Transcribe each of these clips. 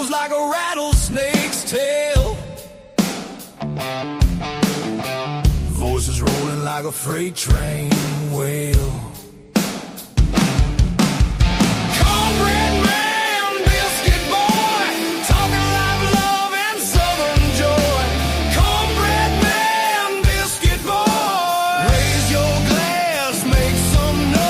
feels like a rattlesnake's tail. Voices rolling like a freight train wheel. Cornbread man, biscuit boy, talking live love and southern joy. Cornbread man, biscuit boy, raise your glass, make some noise.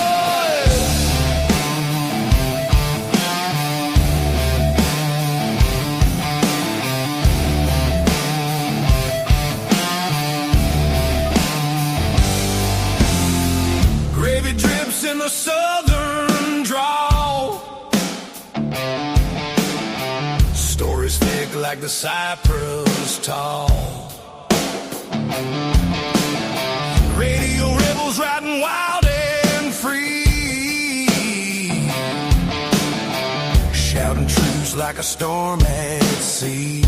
Gravy drips in the southern drawl. Stories thick like the cypress tall. Radio rebels riding wild and free, shouting truths like a storm at sea.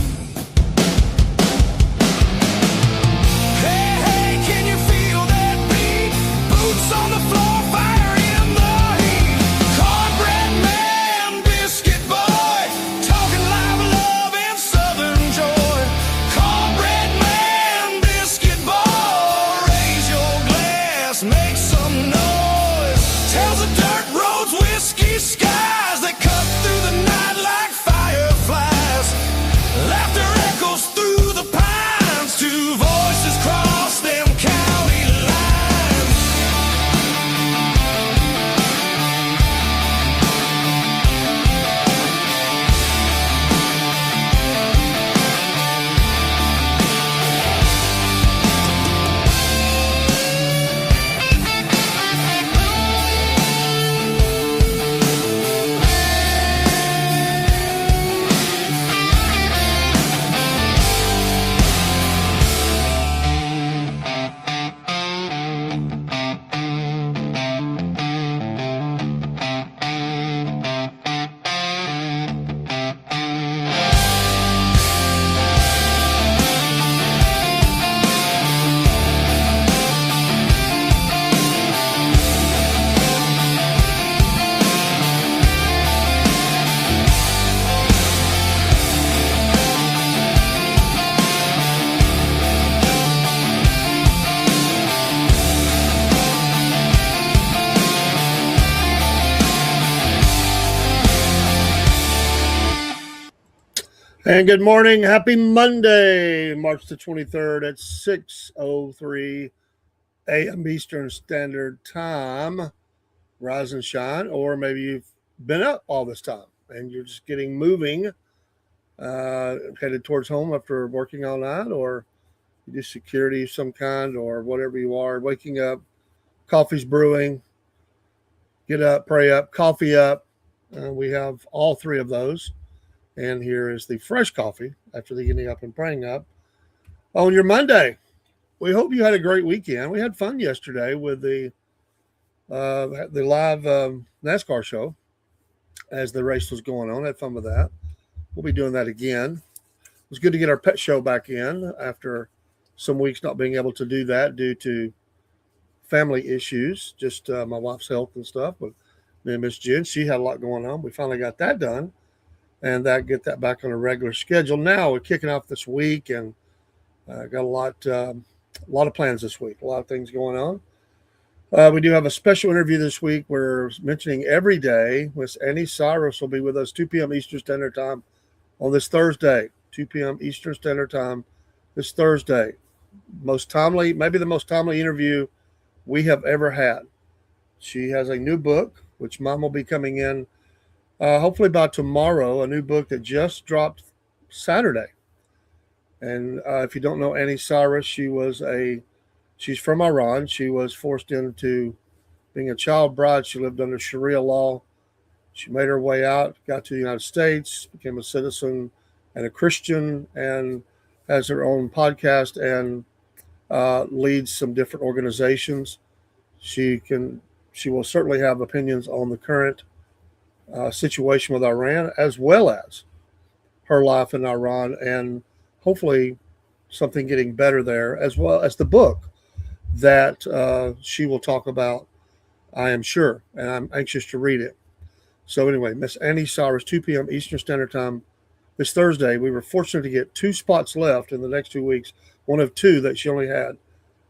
Hey, hey, can you feel that beat? Boots on the floor, fire in the heat. Cornbread man, biscuit boy, talking live love and southern joy. Cornbread man, biscuit boy, raise your glass, make some noise. Tells the dirt roads, whiskey skies that cut through the night like fireflies. Laughter echoes through the pines, two voices cross them county lines. And good morning. Happy Monday, March the 23rd at 6:03 a.m. Eastern Standard Time. Rise and shine. Or maybe you've been up all this time and you're just getting moving, headed towards home after working all night, or you do security of some kind, or whatever you are. Waking up, coffee's brewing, get up, pray up, coffee up. We have all three of those. And here is the fresh coffee after the getting up and praying up on your Monday. We hope you had a great weekend. We had fun yesterday with the live NASCAR show as the race was going on. Had fun with that. We'll be doing that again. It was good to get our pet show back in after some weeks not being able to do that due to family issues, just my wife's health and stuff. But me and Miss Jen, she had a lot going on. We finally got that done. And get that back on a regular schedule. Now we're kicking off this week, and got a lot of plans this week. A lot of things going on. We do have a special interview this week. We're mentioning every day. Miss Annie Cyrus will be with us 2 p.m. Eastern Standard Time on this Thursday. 2 p.m. Eastern Standard Time this Thursday. Most timely, maybe the most timely interview we have ever had. She has a new book, which Mom will be coming in. Hopefully by tomorrow, a new book that just dropped Saturday. And if you don't know Annie Cyrus, she's from Iran. She was forced into being a child bride. She lived under Sharia law. She made her way out, got to the United States, became a citizen and a Christian, and has her own podcast and leads some different organizations. She will certainly have opinions on the current situation with Iran, as well as her life in Iran, and hopefully something getting better there, as well as the book that she will talk about, I am sure, and I'm anxious to read it. So anyway, Miss Annie Cyrus, 2 p.m. Eastern Standard Time this Thursday. We were fortunate to get 2 spots left in the next 2 weeks, one of 2 that she only had.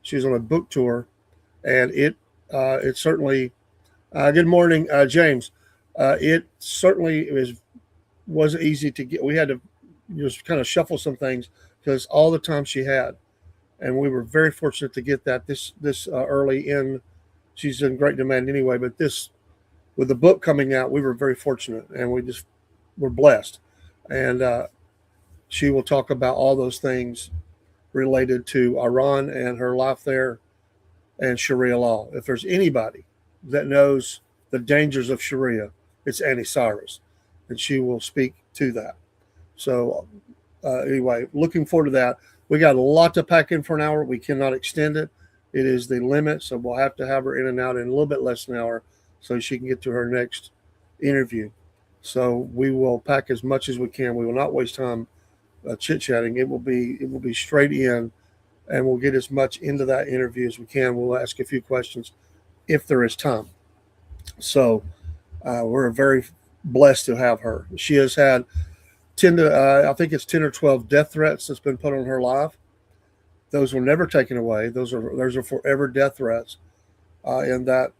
She was on a book tour, and it certainly. Good morning, James. It certainly wasn't easy to get. We had to just kind of shuffle some things because all the time she had, and we were very fortunate to get that this early in. She's in great demand anyway, but this with the book coming out, we were very fortunate, and we just were blessed. And she will talk about all those things related to Iran and her life there and Sharia law. If there's anybody that knows the dangers of Sharia, it's Annie Cyrus, and she will speak to that. So anyway, looking forward to that. We got a lot to pack in for an hour. We cannot extend it. It is the limit, so we'll have to have her in and out in a little bit less than an hour so she can get to her next interview. So we will pack as much as we can. We will not waste time chit-chatting. It will be straight in, and we'll get as much into that interview as we can. We'll ask a few questions if there is time. So we're very blessed to have her. She has had 10 to I think it's 10 or 12 death threats that's been put on her life. Those were never taken away. Those are forever death threats in that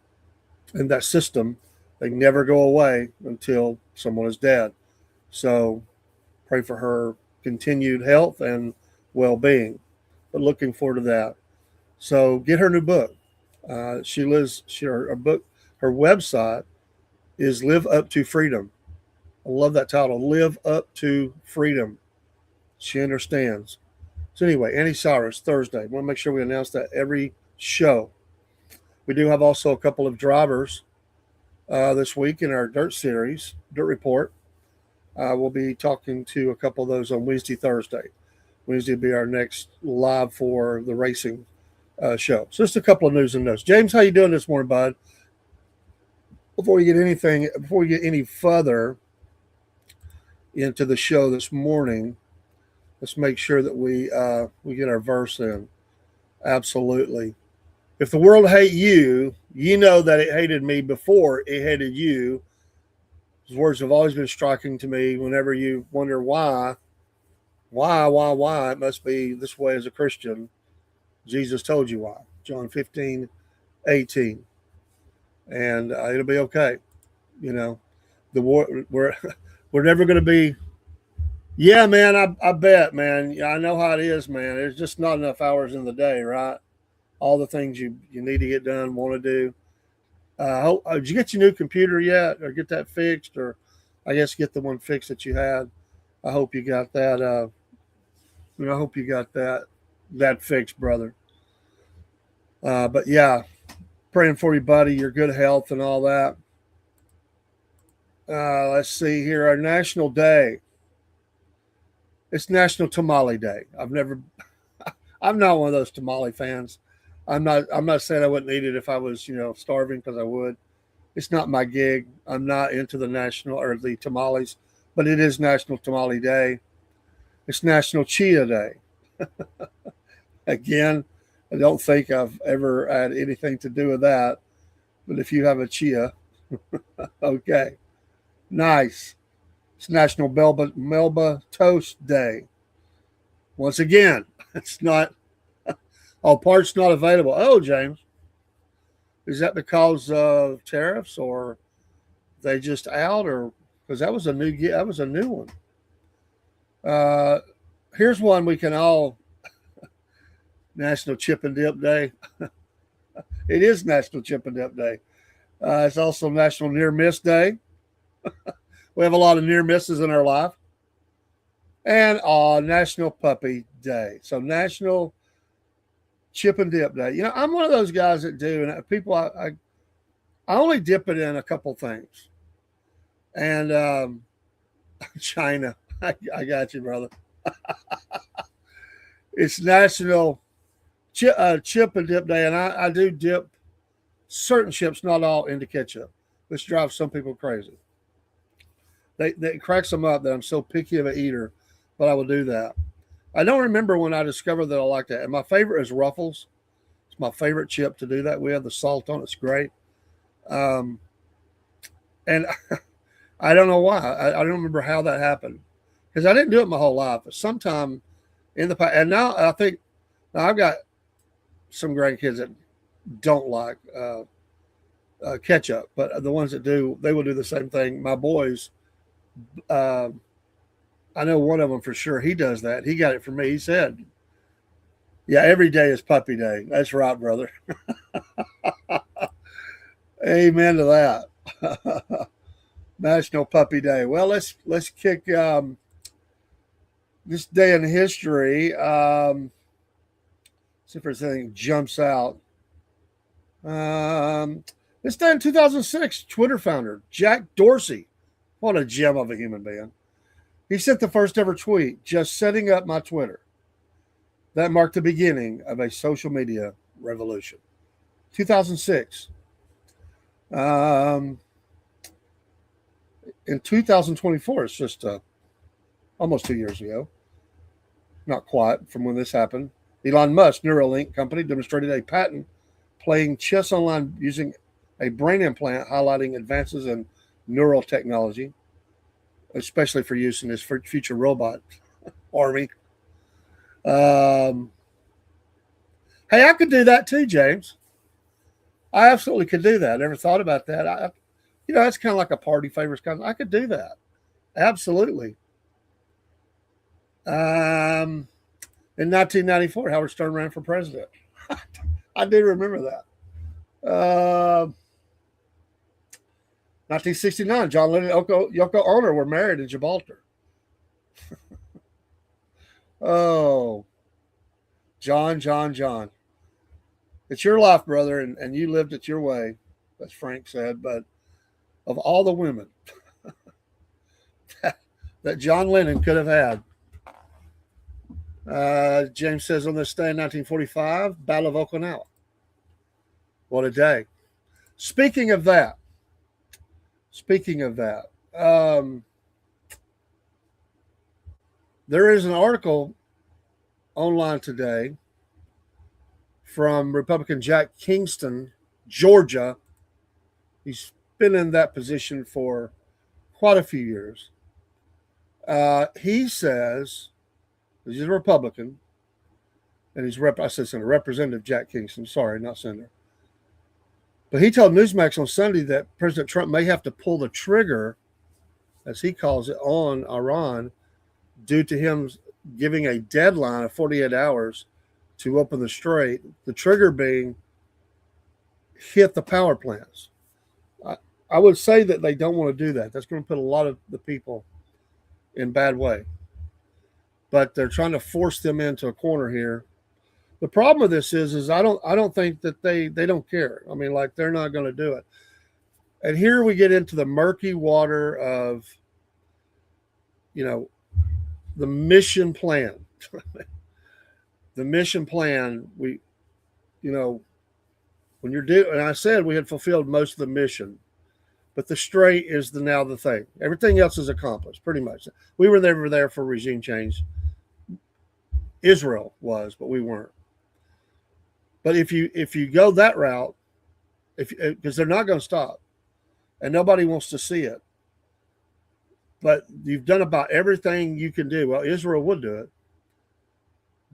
system. They never go away until someone is dead. So pray for her continued health and well-being. But looking forward to that. So get her new book. Her book, her website is Live Up to Freedom. I love that title, Live Up to Freedom. She understands. So anyway, Annie Cyrus, Thursday. We want to make sure we announce that every show. We do have also a couple of drivers this week in our Dirt Series, Dirt Report. We'll be talking to a couple of those on Wednesday, Thursday. Wednesday will be our next live for the racing show. So just a couple of news and notes. James, how you doing this morning, bud? Before we get any further into the show this morning, let's make sure that we get our verse in. Absolutely. If the world hate you, you know that it hated me before it hated you. Those words have always been striking to me whenever you wonder why. It must be this way as a Christian. Jesus told you why. John 15:18. And it'll be okay. You know, the war, we're never going to be. Yeah, man, I bet, man. I know how it is, man. There's just not enough hours in the day, right? All the things you need to get done, want to do. Did you get your new computer yet, or get that fixed, or I guess get the one fixed that you had? I hope you got that. I hope you got that fixed, brother. But yeah, praying for you, buddy. Your good health and all that. Let's see here. Our national day. It's National Tamale Day. I'm not one of those tamale fans. I'm not saying I wouldn't eat it if I was, starving, because I would. It's not my gig. I'm not into the the tamales, but it is National Tamale Day. It's National Chia Day. Again, I don't think I've ever had anything to do with that, but if you have a chia, okay, nice. It's National Melba Toast Day. Once again, it's not. All parts not available. Oh, James, is that because of tariffs, or they just out, or because that was a new one. Here's one we can all. National Chip and Dip Day. It is National Chip and Dip Day. It's also National Near Miss Day. We have a lot of near misses in our life. And National Puppy Day. So National Chip and Dip Day. I'm one of those guys that do, and people, I only dip it in a couple things. And China, I got you, brother. It's National Chip and Dip Day, and I do dip certain chips, not all, into ketchup, which drives some people crazy. It cracks them up that I'm so picky of an eater, but I will do that. I don't remember when I discovered that I like that. And my favorite is Ruffles. It's my favorite chip to do that with. The salt on it's great. And I don't know why. I don't remember how that happened. because I didn't do it my whole life. But sometime in the past, and now I think now I've got some grandkids that don't like ketchup, but the ones that do, they will do the same thing. My boys, uh, I know one of them for sure. He does that. He got it from me. He said, "Yeah, every day is puppy day." That's right, brother. Amen to that. National Puppy Day. Well, let's kick this day in history. See if there's anything jumps out. This day in 2006, Twitter founder Jack Dorsey, what a gem of a human being. He sent the first ever tweet, "Just setting up my Twitter." That marked the beginning of a social media revolution. 2006. In 2024, it's just almost 2 years ago. Not quite from when this happened. Elon Musk, Neuralink company, demonstrated a patent playing chess online using a brain implant, highlighting advances in neural technology, especially for use in this future robot army. Hey, I could do that too, James. I absolutely could do that. I never thought about that. That's kind of like a party favors kind of. I could do that. Absolutely. In 1994, Howard Stern ran for president. I do remember that. 1969, John Lennon and Yoko Ono were married in Gibraltar. Oh, John. It's your life, brother, and you lived it your way, as Frank said. But of all the women that John Lennon could have had, James says on this day in 1945, Battle of Okinawa. What a day. Speaking of that, there is an article online today from Republican Jack Kingston, Georgia. He's been in that position for quite a few years. He says, he's a Republican, and I said Senator, Representative Jack Kingston, sorry, not Senator. But he told Newsmax on Sunday that President Trump may have to pull the trigger, as he calls it, on Iran due to him giving a deadline of 48 hours to open the strait, the trigger being hit the power plants. I would say that they don't want to do that. That's going to put a lot of the people in bad way. But they're trying to force them into a corner here. The problem with this is I don't think that they don't care. I mean, like, they're not going to do it. And here we get into the murky water of, the mission plan. The mission plan, when you're and I said we had fulfilled most of the mission, but the strait is now the thing. Everything else is accomplished, pretty much. We were never there for regime change. Israel was, but we weren't. But if you go that route, because they're not going to stop, and nobody wants to see it, but you've done about everything you can do. Well, Israel would do it,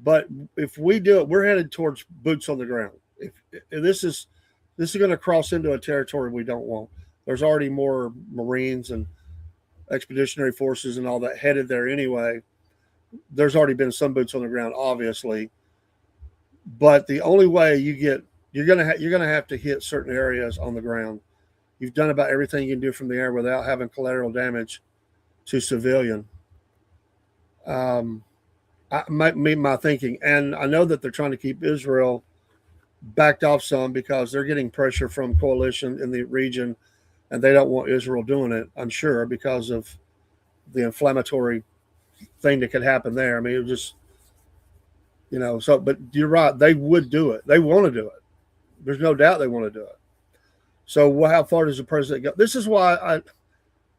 but if we do it, we're headed towards boots on the ground. If this is going to cross into a territory we don't want. There's already more Marines and expeditionary forces and all that headed there anyway. There's already been some boots on the ground, obviously. But the only way you're gonna have to hit certain areas on the ground. You've done about everything you can do from the air without having collateral damage to civilian. My thinking, and I know that they're trying to keep Israel backed off some because they're getting pressure from coalition in the region, and they don't want Israel doing it. I'm sure because of the inflammatory thing that could happen there. I mean, it was just. But you're right. They would do it. They want to do it. There's no doubt they want to do it. So how far does the president go? This is why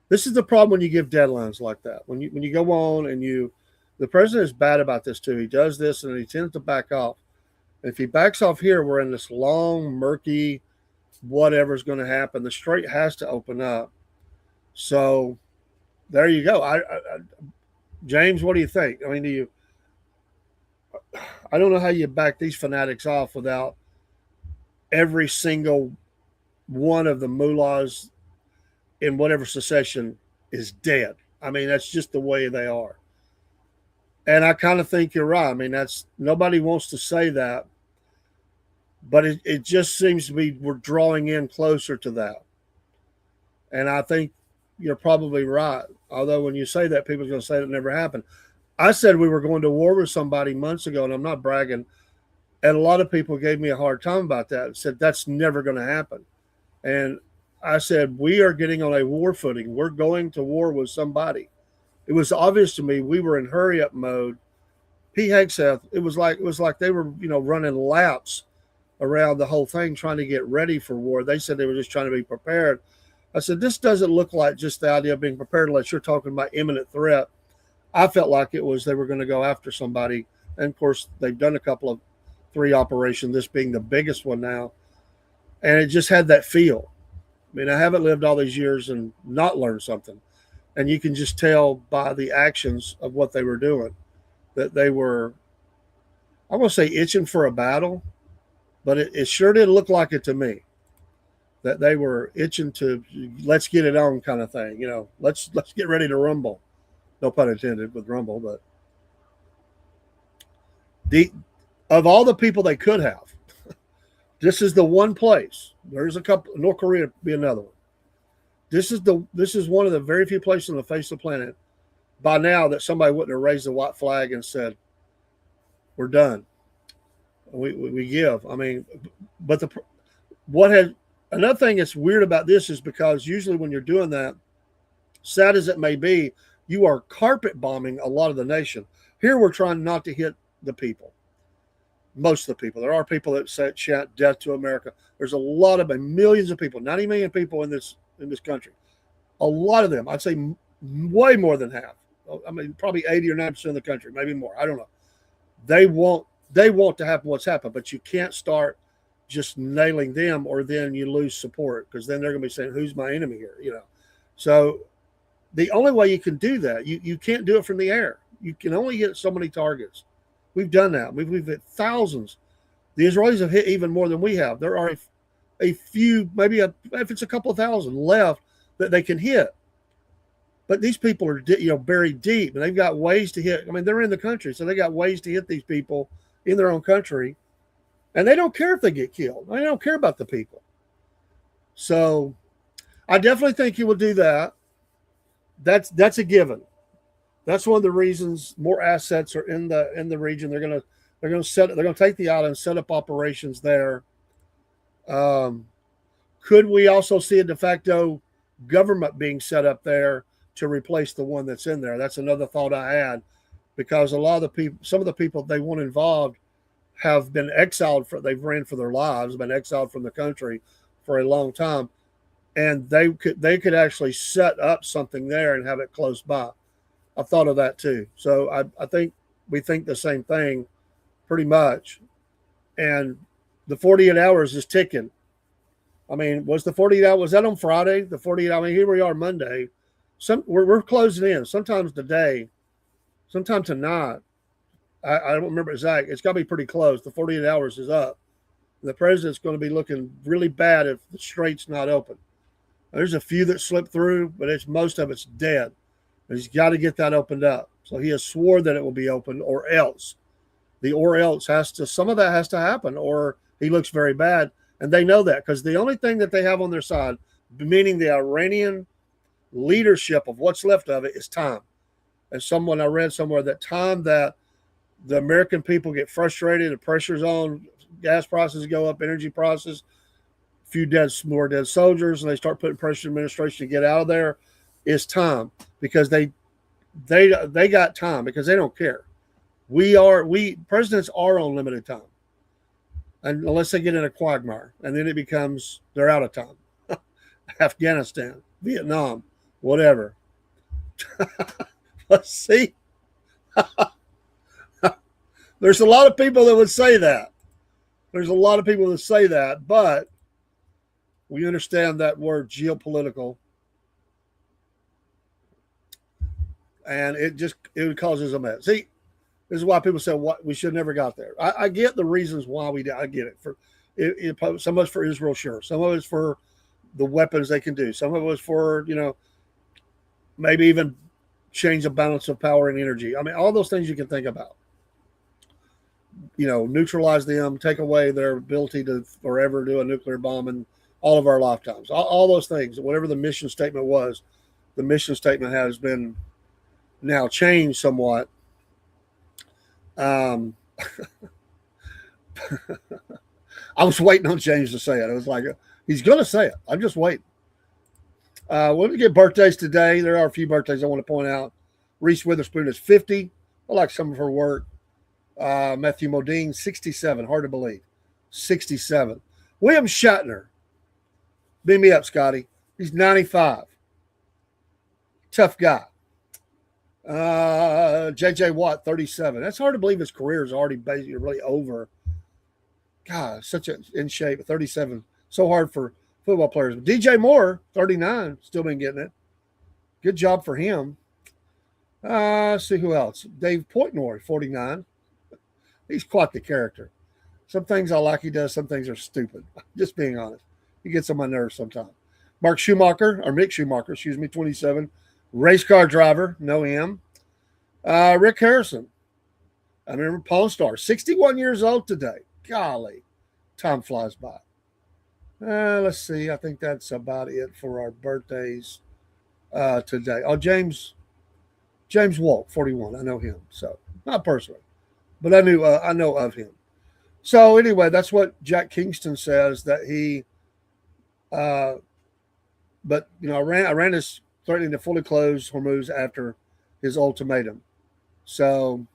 this is the problem when you give deadlines like that. When you go on and the president is bad about this too. He does this and he tends to back off. And if he backs off here, we're in this long, murky, whatever's going to happen. The strait has to open up. So there you go. James, what do you think? I mean, I don't know how you back these fanatics off without every single one of the mullahs in whatever secession is dead. I mean, that's just the way they are. And I kind of think you're right. I mean, that's nobody wants to say that, but it just seems to be we're drawing in closer to that. And I think you're probably right. Although when you say that, people's going to say it never happened. I said we were going to war with somebody months ago, and I'm not bragging. And a lot of people gave me a hard time about that and said that's never going to happen. And I said, we are getting on a war footing. We're going to war with somebody. It was obvious to me we were in hurry up mode. P. Hegseth, it was like they were, running laps around the whole thing, trying to get ready for war. They said they were just trying to be prepared. I said, this doesn't look like just the idea of being prepared unless you're talking about imminent threat. I felt like it was they were going to go after somebody. And of course, they've done a couple of 3 operations, this being the biggest one now. And it just had that feel. I mean, I haven't lived all these years and not learned something. And you can just tell by the actions of what they were doing that they were, I won't say itching for a battle, but it sure did look like it to me. That they were itching to let's get it on kind of thing. Let's get ready to rumble. No pun intended with rumble, but the of all the people they could have, this is the one place. There's a couple. North Korea would be another one. This is one of the very few places on the face of the planet by now that somebody wouldn't have raised the white flag and said, "We're done. We give." I mean, but another thing that's weird about this is because usually when you're doing that, sad as it may be, you are carpet bombing a lot of the nation. Here we're trying not to hit the people. Most of the people. There are people that say chant death to America. There's a lot of millions of people, 90 million people in this country. A lot of them, I'd say way more than half. I mean, probably 80 or 90% of the country, maybe more. I don't know. They want to happen what's happened, but you can't start just nailing them or then you lose support because then they're going to be saying, who's my enemy here? So the only way you can do that, you can't do it from the air. You can only hit so many targets. We've done that. We've hit thousands. The Israelis have hit even more than we have. There are a few, maybe if it's a couple of thousand left that they can hit. But these people are buried deep, and they've got ways to hit. I mean, they're in the country, so they got ways to hit these people in their own country, and they don't care if they get killed. They don't care about the people. So I definitely think he will do that. That's a given. That's one of the reasons more assets are in the region. They're going to take the island, set up operations there. Could we also see a de facto government being set up there to replace the one that's in there? That's another thought I had, because a lot of the people, some of the people they want involved have been exiled they've ran for their lives, been exiled from the country for a long time. And they could actually set up something there and have it close by. I've thought of that too. So I think we think the same thing pretty much. And the 48 hours is ticking. I mean, was the 48 hours, was that on Friday? The 48, I mean, here we are Monday. We're closing in. Sometimes today, sometime tonight. I don't remember exactly. It's got to be pretty close. The 48 hours is up. The president's going to be looking really bad if the strait's not open. There's a few that slip through, but most of it's dead. And he's got to get that opened up. So he has swore that it will be open, or else. Some of that has to happen, or he looks very bad. And they know that, because the only thing that they have on their side, meaning the Iranian leadership of what's left of it, is time. And I read somewhere that time that the American people get frustrated, the pressure's on, gas prices go up, energy prices, more dead soldiers, and they start putting pressure on the administration to get out of there, is time, because they got time, because they don't care. Presidents are on limited time, and unless they get in a quagmire, and then it becomes they're out of time. Afghanistan, Vietnam, whatever. Let's see. There's a lot of people that would say that. But we understand that word geopolitical. and it causes a mess. See, this is why people say what we should never got there. I get the reasons why we did. I get it. Some of it's for Israel, sure. Some of it's for the weapons they can do. Some of it's for maybe even change the balance of power and energy. I mean, all those things you can think about. Neutralize them, take away their ability to forever do a nuclear bomb in all of our lifetimes. All those things, whatever the mission statement was, the mission statement has been now changed somewhat. I was waiting on James to say it. I was like, he's going to say it. I'm just waiting. We're going to get birthdays today. There are a few birthdays I want to point out. Reese Witherspoon is 50. I like some of her work. Matthew Modine, 67. Hard to believe. 67. William Shatner. Beam me up, Scotty. He's 95. Tough guy. J.J. Watt, 37. That's hard to believe his career is already basically really over. God, such a in shape. 37. So hard for football players. DJ Moore, 39. Still been getting it. Good job for him. Let's see who else. Dave Portnoy, 49. He's quite the character. Some things I like he does. Some things are stupid. Just being honest. He gets on my nerves sometimes. Mick Schumacher, 27. Race car driver, know him. Rick Harrison. I remember Pawn Star, 61 years old today. Golly, time flies by. Let's see. I think that's about it for our birthdays today. Oh, James Walt, 41. I know him. So not personally, but I know of him. So anyway, that's what Jack Kingston says that he. But Iran is threatening to fully close Hormuz after his ultimatum. So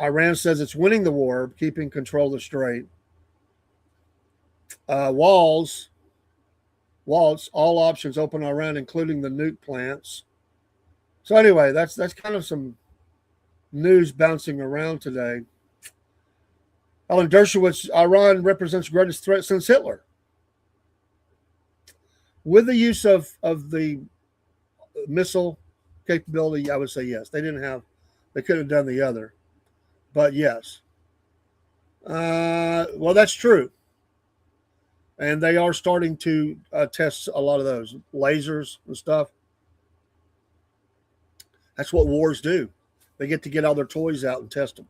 Iran says it's winning the war, keeping control of the strait. Walls, all options open Iran, including the nuke plants. So anyway, that's kind of some news bouncing around today. Alan Dershowitz, Iran represents the greatest threat since Hitler. With the use of the missile capability, I would say yes. They couldn't have done the other, but yes. Well, that's true. And they are starting to test a lot of those lasers and stuff. That's what wars do. They get all their toys out and test them.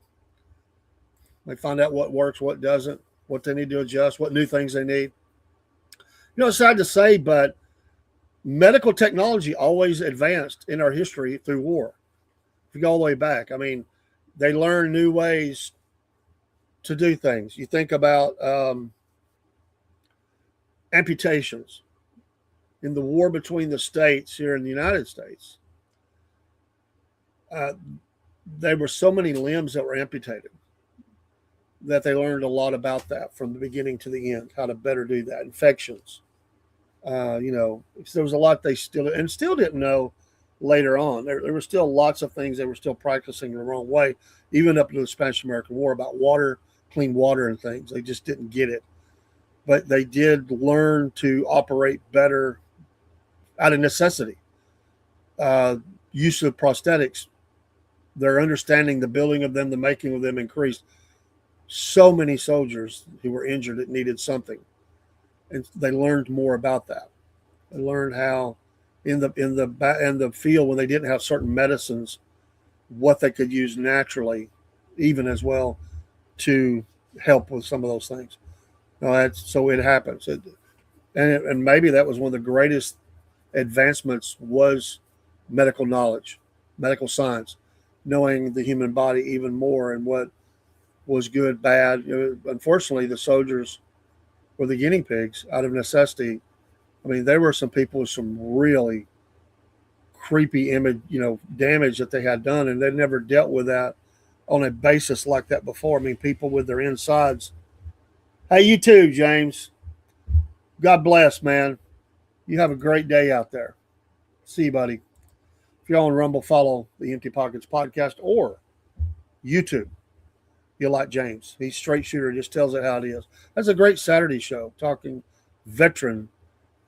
They find out what works, what doesn't, what they need to adjust, what new things they need. It's sad to say, but medical technology always advanced in our history through war. If you go all the way back, I mean, they learn new ways to do things. You think about amputations in the war between the states here in the United States. There were so many limbs that were amputated that they learned a lot about that from the beginning to the end, how to better do that. Infections. There was a lot they still didn't know later on. There were still lots of things they were still practicing the wrong way, even up to the Spanish-American War, about water, clean water and things. They just didn't get it. But they did learn to operate better out of necessity. Use of prosthetics, their understanding, the building of them, the making of them increased. So many soldiers who were injured that needed something. And they learned more about that. They learned how in the field when they didn't have certain medicines, what they could use naturally, even as well, to help with some of those things. So it happens. And maybe that was one of the greatest advancements was medical knowledge, medical science, knowing the human body even more and what was good, bad. Unfortunately, the soldiers were the guinea pigs out of necessity. I mean, there were some people with some really creepy damage that they had done, and they never dealt with that on a basis like that before. I mean, people with their insides. Hey, you too, James. God bless, man. You have a great day out there. See you, buddy. If you're on Rumble, follow the Empty Pockets podcast or YouTube. You'll like James. He's straight shooter, just tells it how it is. That's a great Saturday show, talking veteran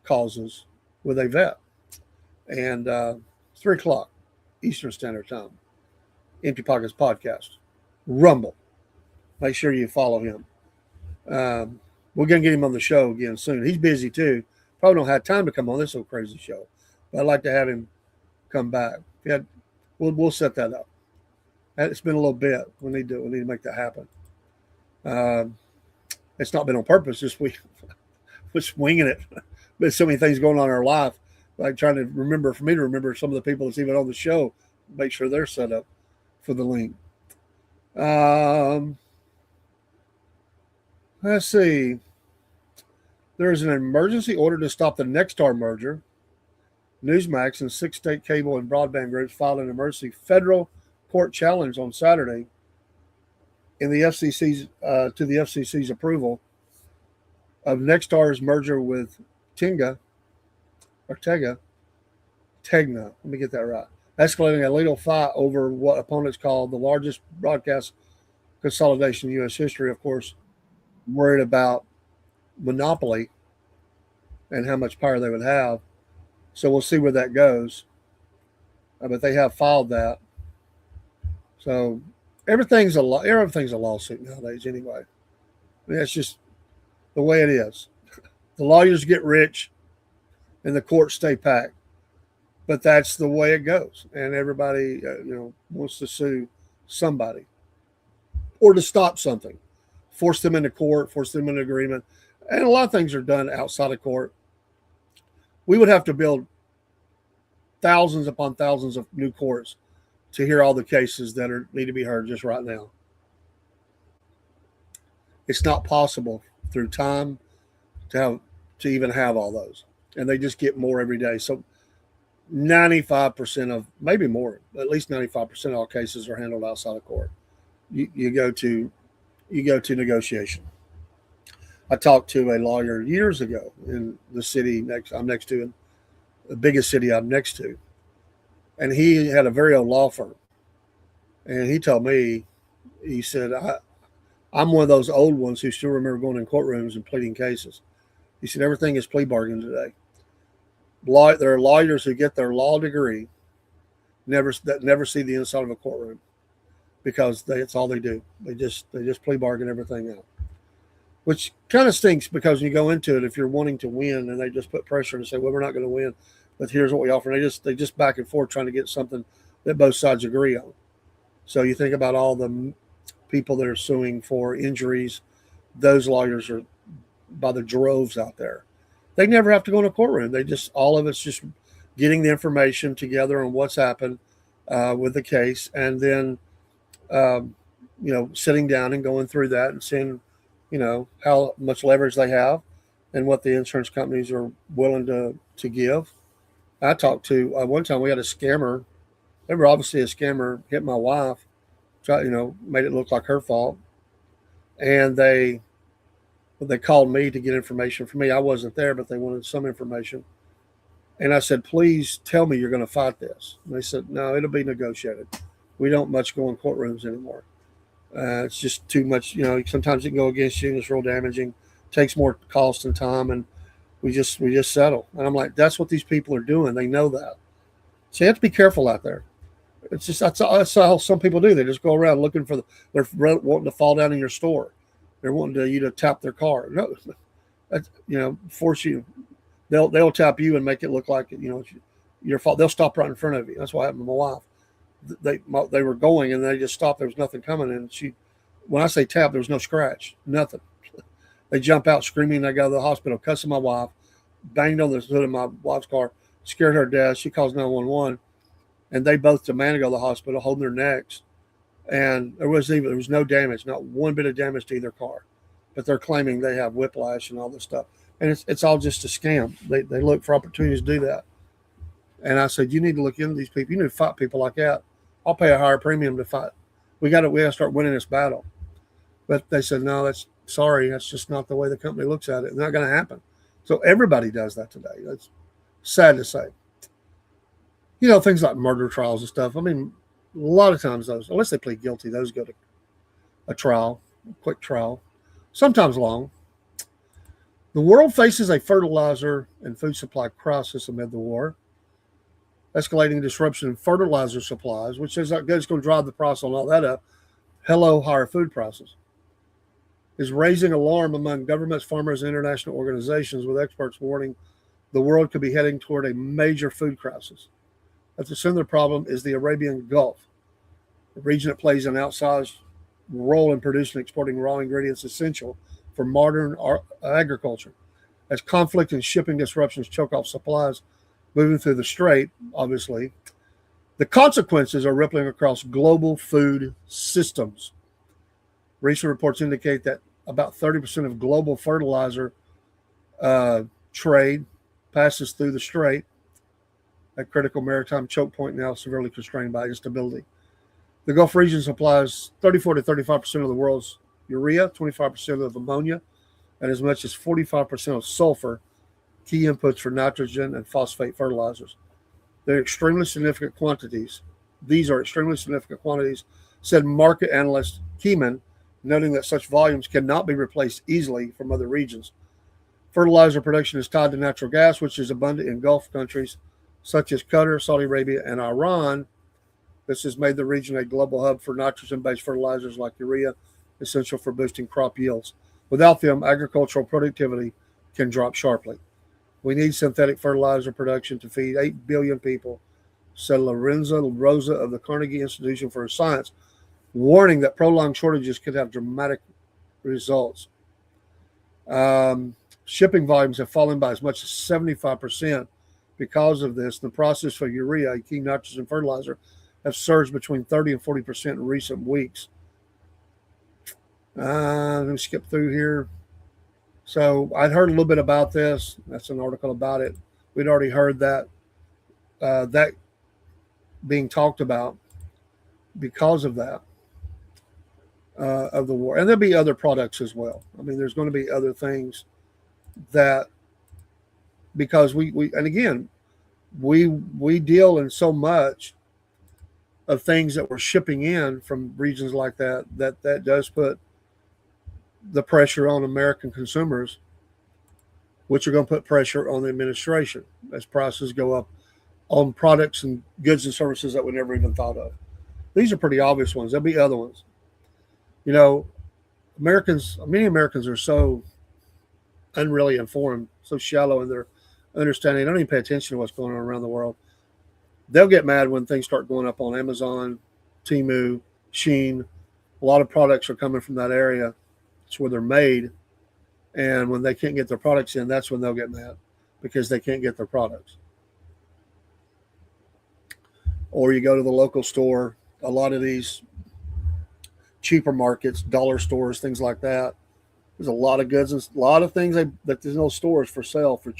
causes with a vet. And 3 o'clock Eastern Standard Time. Empty Pockets Podcast. Rumble. Make sure you follow him. We're going to get him on the show again soon. He's busy too. Probably don't have time to come on this old crazy show. But I'd like to have him come back. Yeah, we'll set that up. It's been a little bit. We need to make that happen. It's not been on purpose. Just we're swinging it. There's so many things going on in our life. Like trying to remember, for me to remember some of the people that's even on the show, make sure they're set up for the link. Let's see. There is an emergency order to stop the Nexstar merger. Newsmax and 6 state cable and broadband groups filed an emergency federal court challenge on Saturday in the FCC's to the FCC's approval of Nexstar's merger with Tegna. Let me get that right. Escalating a legal fight over what opponents call the largest broadcast consolidation in U.S. history. Of course, worried about monopoly and how much power they would have. So we'll see where that goes. But they have filed that. So everything's a lawsuit nowadays anyway. I mean, that's just the way it is. The lawyers get rich and the courts stay packed. But that's the way it goes. And everybody, wants to sue somebody or to stop something, force them into court, force them into agreement. And a lot of things are done outside of court. We would have to build thousands upon thousands of new courts to hear all the cases that need to be heard just right now. It's not possible through time to even have all those. And they just get more every day. So 95% of, maybe more, at least 95% of all cases are handled outside of court. You go to negotiation. I talked to a lawyer years ago in the city I'm next to, in the biggest city I'm next to, and he had a very old law firm. And he told me, he said, I'm one of those old ones who still remember going in courtrooms and pleading cases. He said, everything is plea bargain today. There are lawyers who get their law degree that never see the inside of a courtroom because it's all they do. They just plea bargain everything out, which kind of stinks because when you go into it, if you're wanting to win and they just put pressure and say, well, we're not going to win, but here's what we offer. And they just back and forth trying to get something that both sides agree on. So you think about all the people that are suing for injuries. Those lawyers are by the droves out there. They never have to go in a courtroom. All of it's just getting the information together on what's happened with the case, and then, sitting down and going through that and seeing, how much leverage they have and what the insurance companies are willing to give. I talked to, one time we had a scammer. They were obviously a scammer, hit my wife, made it look like her fault. And they called me to get information from me. I wasn't there, but they wanted some information. And I said, please tell me you're going to fight this. And they said, no, it'll be negotiated. We don't much go in courtrooms anymore. It's just too much. Sometimes it can go against you and it's real damaging. Takes more cost and time, and we just settle. And I'm like, that's what these people are doing. They know that. So you have to be careful out there. It's just that's how some people do. They just go around looking for they're wanting to fall down in your store. They're wanting you to tap their car. No, that's, force you. They'll tap you and make it look like your fault. They'll stop right in front of you. That's what happened to my wife. They were going and they just stopped. There was nothing coming, and when I say tap, there was no scratch, nothing. They jump out screaming. They go to the hospital, cussing my wife, banged on the hood of my wife's car, scared her to death. She calls 911, and they both demand to go to the hospital, holding their necks. And there was no damage, not one bit of damage to either car, but they're claiming they have whiplash and all this stuff. And it's all just a scam. They look for opportunities to do that. And I said, you need to look into these people. You need to fight people like that. I'll pay a higher premium to fight. We got to start winning this battle. But they said, no, that's just not the way the company looks at it. It's not going to happen. So everybody does that today. That's sad to say. Things like murder trials and stuff. I mean, a lot of times those, unless they plead guilty, those go to a trial, a quick trial, sometimes long. The world faces a fertilizer and food supply crisis amid the war. escalating disruption in fertilizer supplies, which is going to drive the price on all that up. Hello, higher food prices. Is raising alarm among governments, farmers, and international organizations, with experts warning the world could be heading toward a major food crisis. At the center of the problem is the Arabian Gulf, a region that plays an outsized role in producing and exporting raw ingredients essential for modern agriculture. As conflict and shipping disruptions choke off supplies moving through the strait, obviously, the consequences are rippling across global food systems. Recent reports indicate that about 30% of global fertilizer trade passes through the strait, a critical maritime choke point now severely constrained by instability. The Gulf region supplies 34 to 35% of the world's urea, 25% of ammonia, and as much as 45% of sulfur, key inputs for nitrogen and phosphate fertilizers. They're extremely significant quantities. These are extremely significant quantities, said market analyst Keeman, noting that such volumes cannot be replaced easily from other regions. Fertilizer production is tied to natural gas, which is abundant in Gulf countries such as Qatar, Saudi Arabia, and Iran. This has made the region a global hub for nitrogen-based fertilizers like urea, essential for boosting crop yields. Without them, agricultural productivity can drop sharply. We need synthetic fertilizer production to feed 8 billion people, said Lorenzo Rosa of the Carnegie Institution for Science, warning that prolonged shortages could have dramatic results. Shipping volumes have fallen by as much as 75% because of this. The process for urea, a key nitrogen fertilizer, have surged between 30 and 40% in recent weeks. Let me skip through here. So I'd heard a little bit about this. That's an article about it. We'd already heard that being talked about because of that, of the war. And there'll be other products as well. I mean, there's going to be other things that, because we and again, we deal in so much of things that we're shipping in from regions like that does put the pressure on American consumers, which are going to put pressure on the administration as prices go up on products and goods and services that we never even thought of. These are pretty obvious ones. There'll be other ones. You know, many Americans are so unreally informed, so shallow in their understanding. They don't even pay attention to what's going on around the world. They'll get mad when things start going up on Amazon, Temu, Shein. A lot of products are coming from that area. It's where they're made. And when they can't get their products in, that's when they'll get mad because they can't get their products. Or you go to the local store, a lot of these cheaper markets, dollar stores, things like that. There's a lot of goods and a lot of things that there's no stores for sale for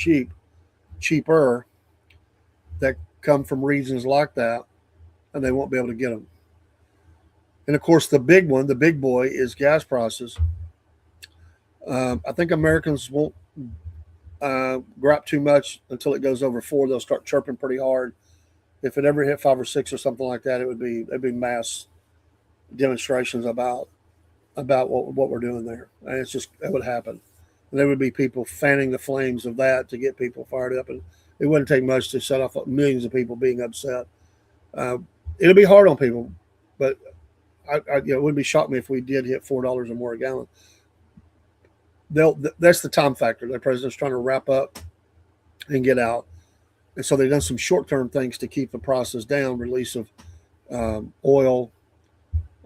cheaper that come from regions like that, and they won't be able to get them. And of course, the big one, the big boy, is gas prices. I think Americans won't grab too much until it goes over 4. They'll start chirping pretty hard. If it ever hit 5 or 6 or something like that, it'd be mass demonstrations about what we're doing there, and it's just that would happen. And there would be people fanning the flames of that to get people fired up, and it wouldn't take much to set off millions of people being upset. It'll be hard on people, but it wouldn't be shocked me if we did hit $4 or more a gallon. That's the time factor. The president's trying to wrap up and get out, and so they've done some short-term things to keep the prices down. Release of oil,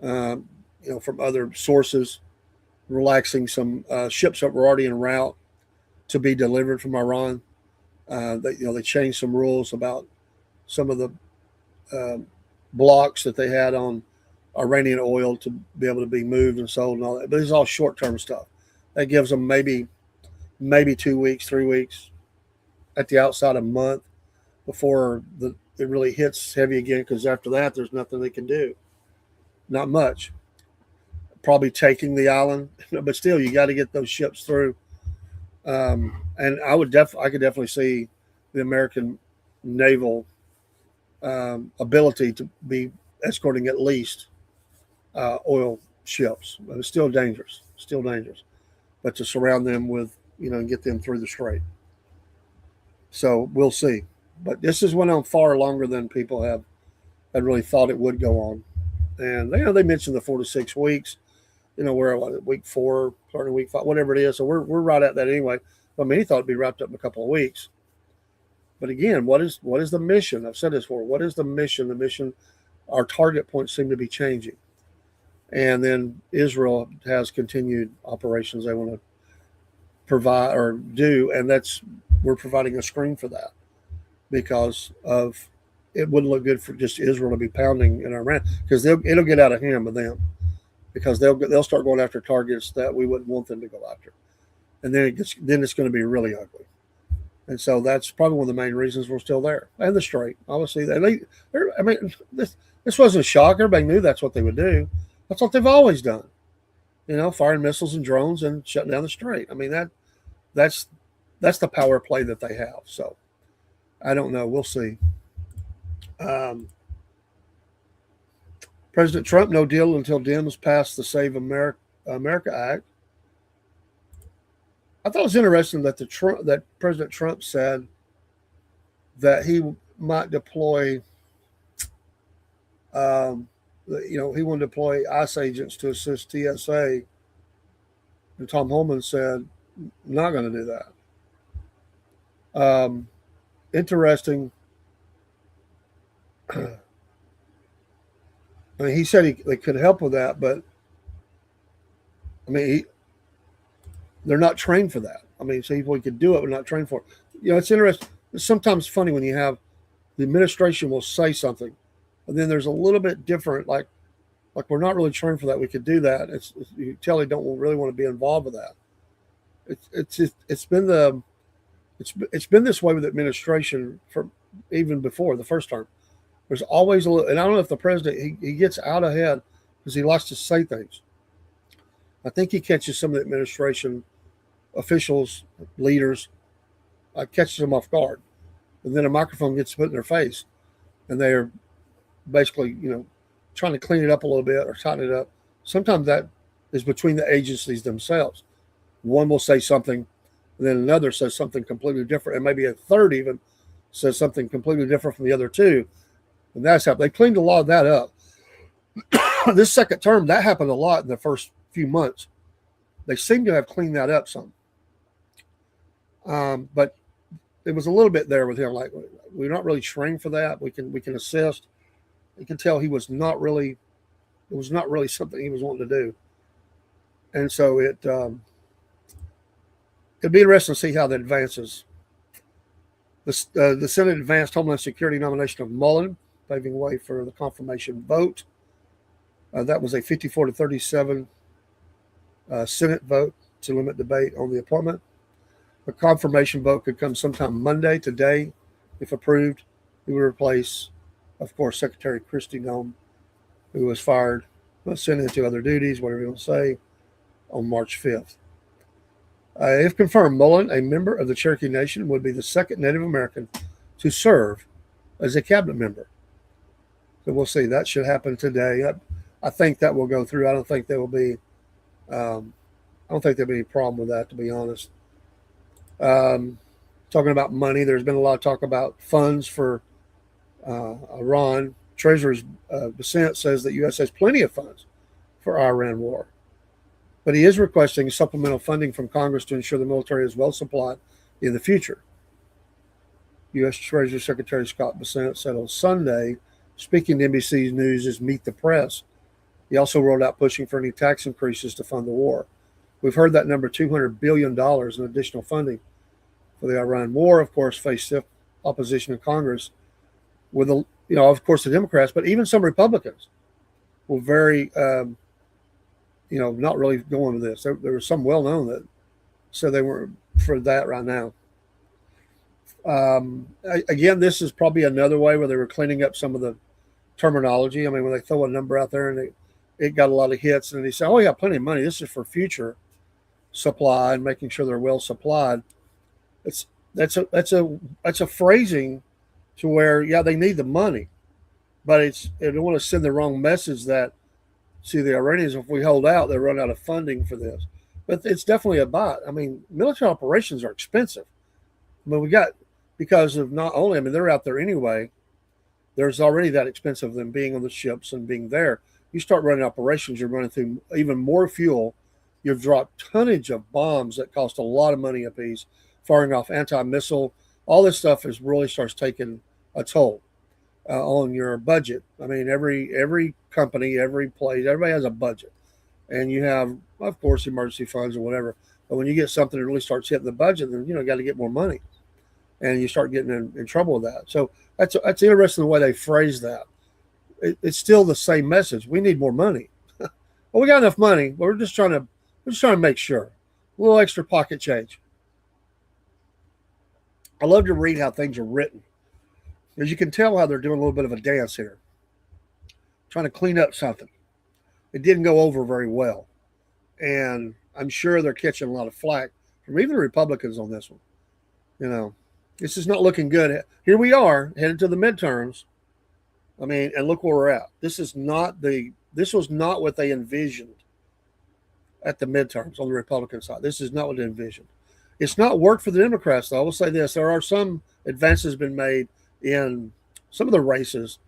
from other sources, relaxing some ships that were already en route to be delivered from Iran. They changed some rules about some of the blocks that they had on Iranian oil to be able to be moved and sold and all that. But it's all short-term stuff. That gives them maybe 2 weeks, 3 weeks, at the outside a month before it really hits heavy again, because after that, there's nothing they can do. Not much. Probably taking the island, but still, you got to get those ships through. And I could definitely see the American naval ability to be escorting at least oil ships. But it's still dangerous. But to surround them with, and get them through the strait. So we'll see. But this has went on far longer than people had really thought it would go on. And they mentioned the 4 to 6 weeks. We're week 4, starting week 5, whatever it is. So we're right at that anyway. I mean, he thought it'd be wrapped up in a couple of weeks. But again, what is the mission? I've said this before. What is the mission? The mission, our target points seem to be changing. And then Israel has continued operations they want to provide or do, and we're providing a screen for that because of it wouldn't look good for just Israel to be pounding in Iran because it'll get out of hand with them because they'll start going after targets that we wouldn't want them to go after, and then it's going to be really ugly. And so that's probably one of the main reasons we're still there. And the Strait, obviously, I mean, this wasn't a shock. Everybody knew that's what they would do. That's what they've always done. Firing missiles and drones and shutting down the Strait. I mean, that's the power play that they have. So I don't know. We'll see. President Trump, no deal until Dems pass the Save America Act. I thought it was interesting that President Trump said that he might deploy, he wanted to deploy ICE agents to assist TSA, and Tom Homan said, "Not going to do that." Interesting. I mean, he said they could help with that, but I mean, they're not trained for that. I mean, so we could do it, but not trained for it. It's interesting. It's sometimes funny when you have the administration will say something, and then there's a little bit different, like we're not really trained for that. We could do that. You tell they don't really want to be involved with that. It's been this way with administration for even before the first term. There's always a little, and I don't know if the president he gets out ahead because he likes to say things. I think he catches some of the administration officials, leaders, catches them off guard, and then a microphone gets put in their face, and they're basically trying to clean it up a little bit or tighten it up. Sometimes that is between the agencies themselves. One will say something, and then another says something completely different, and maybe a third even says something completely different from the other two. And that's how they cleaned a lot of that up. This second term, that happened a lot in the first few months. They seem to have cleaned that up some. But it was a little bit there with him, like we're not really trained for that. We can assist. You can tell it was not really something he was wanting to do. And so it'd be interesting to see how that advances. The Senate advanced Homeland Security nomination of Mullen, paving way for the confirmation vote. That was a 54 to 37 Senate vote to limit debate on the appointment. The confirmation vote could come sometime Monday, today, if approved. He would replace, of course, Secretary Kristi Noem, who was fired, sent into other duties, whatever you want to say, on March 5th. If confirmed, Mullen, a member of the Cherokee Nation, would be the second Native American to serve as a cabinet member. So we'll see. That should happen today. I think that will go through. I don't think there will be. I don't think there'll be any problem with that, to be honest. Talking about money, there's been a lot of talk about funds for Iran. Treasury Bissett says that U.S. has plenty of funds for Iran war, but he is requesting supplemental funding from Congress to ensure the military is well supplied in the future. U.S. Treasury Secretary Scott Bessent said on Sunday, speaking to NBC News' Meet the Press. He also rolled out pushing for any tax increases to fund the war. We've heard that number, $200 billion in additional funding for the Iran war, of course, faced stiff opposition in Congress with, of course, the Democrats, but even some Republicans were very, not really going with this. There was some well-known that said they weren't for that right now. Again, this is probably another way where they were cleaning up some of the terminology. I mean, when they throw a number out there and it got a lot of hits, and they say, "Oh, yeah, plenty of money. This is for future supply and making sure they're well supplied." That's a phrasing to where, yeah, they need the money, but they don't want to send the wrong message that, see, the Iranians, if we hold out, they run out of funding for this. But it's definitely a bot. I mean, military operations are expensive. I mean, we got because of not only, I mean, they're out there anyway. There's already that expense of them being on the ships and being there. You start running operations, you're running through even more fuel. You've dropped tonnage of bombs that cost a lot of money apiece, firing off anti-missile. All this stuff is really starts taking a toll on your budget. I mean, every company, every place, everybody has a budget, and you have, of course, emergency funds or whatever. But when you get something that really starts hitting the budget, then got to get more money, and you start getting in trouble with that. So that's interesting the way they phrase that. It's still the same message. We need more money. Well, we got enough money. But we're just trying to make sure a little extra pocket change. I love to read how things are written. As you can tell how they're doing a little bit of a dance here, trying to clean up something. It didn't go over very well. And I'm sure they're catching a lot of flack from even the Republicans on this one. This is not looking good. Here we are, headed to the midterms. I mean, and look where we're at. This was not what they envisioned at the midterms on the Republican side. This is not what they envisioned. It's not worked for the Democrats, though. I will say this. There are some advances been made in some of the races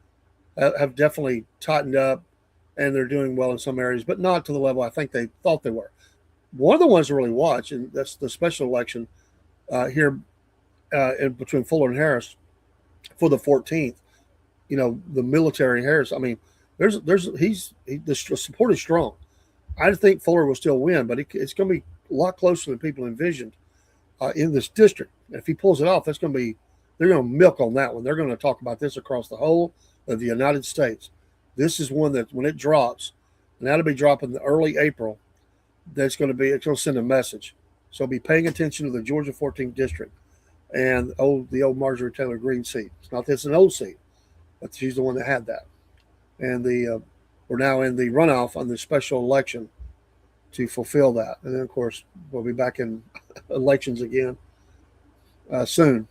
have definitely tightened up, and they're doing well in some areas, but not to the level I think they thought they were. One of the ones to really watch, and that's the special election here in between Fuller and Harris for the 14th. The military Harris. I mean, the support is strong. I think Fuller will still win, but it's going to be a lot closer than people envisioned in this district. And if he pulls it off, they're going to milk on that one. They're going to talk about this across the whole of the United States. This is one that when it drops, and that'll be dropping in early April, it's going to send a message. So be paying attention to the Georgia 14th district and the old Marjorie Taylor Greene seat. It's not that it's an old seat, but she's the one that had that. And we're now in the runoff on the special election to fulfill that. And then, of course, we'll be back in elections again soon.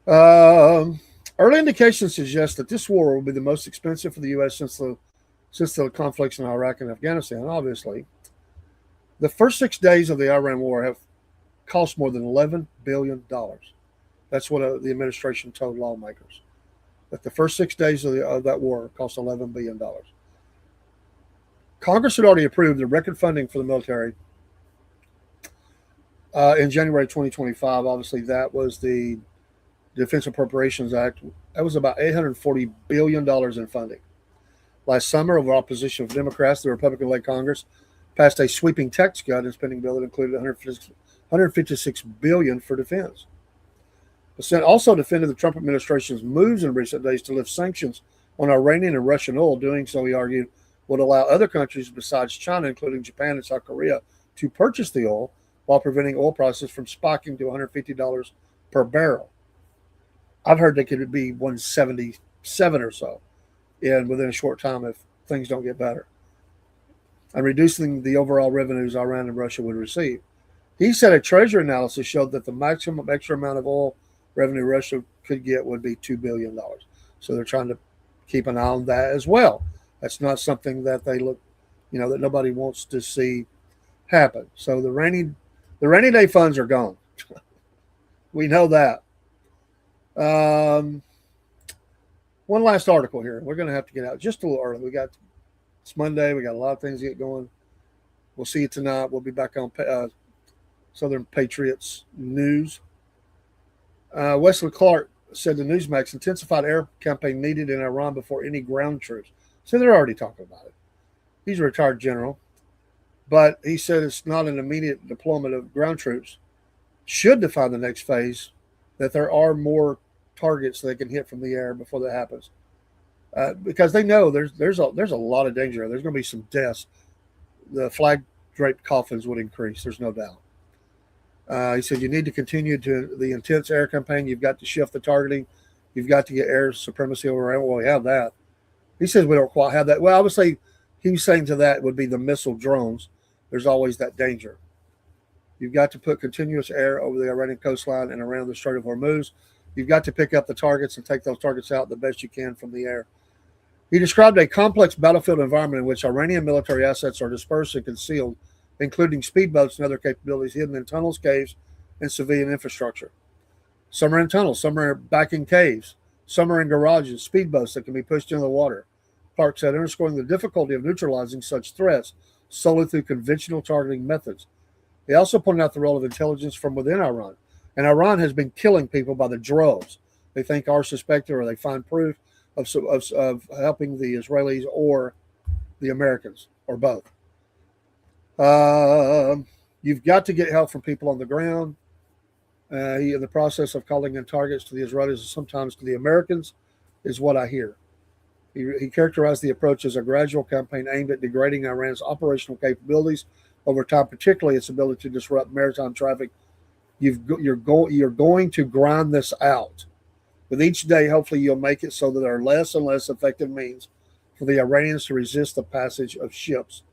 Early indications suggest that this war will be the most expensive for the U.S. since the conflicts in Iraq and Afghanistan, obviously. The first 6 days of the Iran war have cost more than $11 billion. That's what the administration told lawmakers. That the first 6 days of that war cost $11 billion. Congress had already approved the record funding for the military in January 2025. Obviously, that was the Defense Appropriations Act. That was about $840 billion in funding. Last summer, over opposition of Democrats, the Republican-led Congress passed a sweeping tax cut and spending bill that included $156 billion for defense. The Senate also defended the Trump administration's moves in recent days to lift sanctions on Iranian and Russian oil. Doing so, he argued, would allow other countries besides China, including Japan and South Korea, to purchase the oil while preventing oil prices from spiking to $150 per barrel. I've heard they could be 177 or so within a short time if things don't get better, and reducing the overall revenues Iran and Russia would receive. He said a treasury analysis showed that the maximum extra amount of oil revenue Russia could get would be $2 billion. So they're trying to keep an eye on that as well. That's not something that they look, that nobody wants to see happen. So the rainy day funds are gone. We know that. One last article here. We're going to have to get out just a little early. It's Monday. We got a lot of things to get going. We'll see you tonight. We'll be back on Southern Patriots News. Wesley Clark said to Newsmax, intensified air campaign needed in Iran before any ground troops. So they're already talking about it. He's a retired general. But he said it's not an immediate deployment of ground troops. Should define the next phase, that there are more targets they can hit from the air before that happens. Because they know there's a lot of danger. There's going to be some deaths. The flag-draped coffins would increase. There's no doubt. He said you need to continue to the intense air campaign. You've got to shift the targeting. You've got to get air supremacy over Iran. Well, we have that. He says we don't quite have that. Well, obviously, he was saying to that would be the missile drones. There's always that danger. You've got to put continuous air over the Iranian coastline and around the Strait of Hormuz. You've got to pick up the targets and take those targets out the best you can from the air. He described a complex battlefield environment in which Iranian military assets are dispersed and concealed, including speedboats and other capabilities hidden in tunnels, caves, and civilian infrastructure. Some are in tunnels, some are back in caves, some are in garages, speedboats that can be pushed into the water. Clark said, underscoring the difficulty of neutralizing such threats solely through conventional targeting methods. He also pointed out the role of intelligence from within Iran. And Iran has been killing people by the droves. They think are suspected or they find proof of helping the Israelis or the Americans or both. You've got to get help from people on the ground. In the process of calling in targets to the Israelis and sometimes to the Americans is what I hear. He characterized the approach as a gradual campaign aimed at degrading Iran's operational capabilities over time, particularly its ability to disrupt maritime traffic. You're going to grind this out. With each day, hopefully you'll make it so that there are less and less effective means for the Iranians to resist the passage of ships.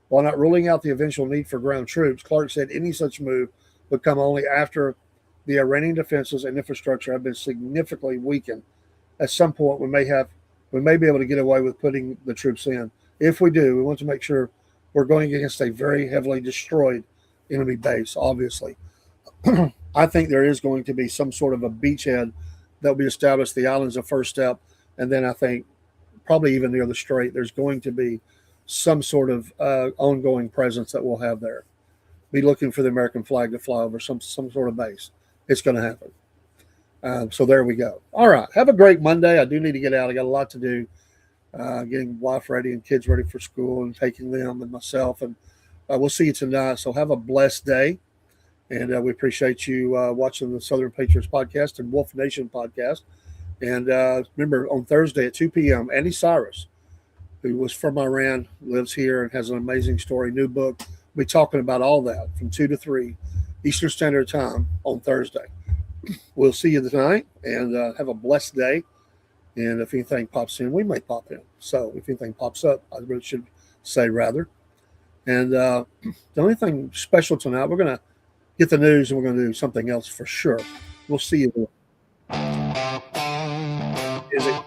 While not ruling out the eventual need for ground troops, Clark said any such move would come only after the Iranian defenses and infrastructure have been significantly weakened. At some point, we may be able to get away with putting the troops in. If we do, we want to make sure we're going against a very heavily destroyed enemy base, obviously. I think there is going to be some sort of a beachhead that will be established. The island's the first step. And then I think probably even near the strait, there's going to be some sort of ongoing presence that we'll have there. Be looking for the American flag to fly over some sort of base. It's going to happen. So there we go. All right. Have a great Monday. I do need to get out. I got a lot to do. Getting wife ready and kids ready for school and taking them and myself. And we'll see you tonight. So have a blessed day. And we appreciate you watching the Southern Patriots podcast and Wolf Nation podcast. And remember, on Thursday at 2 p.m., Andy Cyrus, who was from Iran, lives here and has an amazing story, new book. We'll be talking about all that from 2 to 3 Eastern Standard Time on Thursday. We'll see you tonight and have a blessed day. And if anything pops in, we may pop in. So if anything pops up, I really should say rather. And the only thing special tonight, we're going to get the news and we're going to do something else for sure. We'll see you there. Is it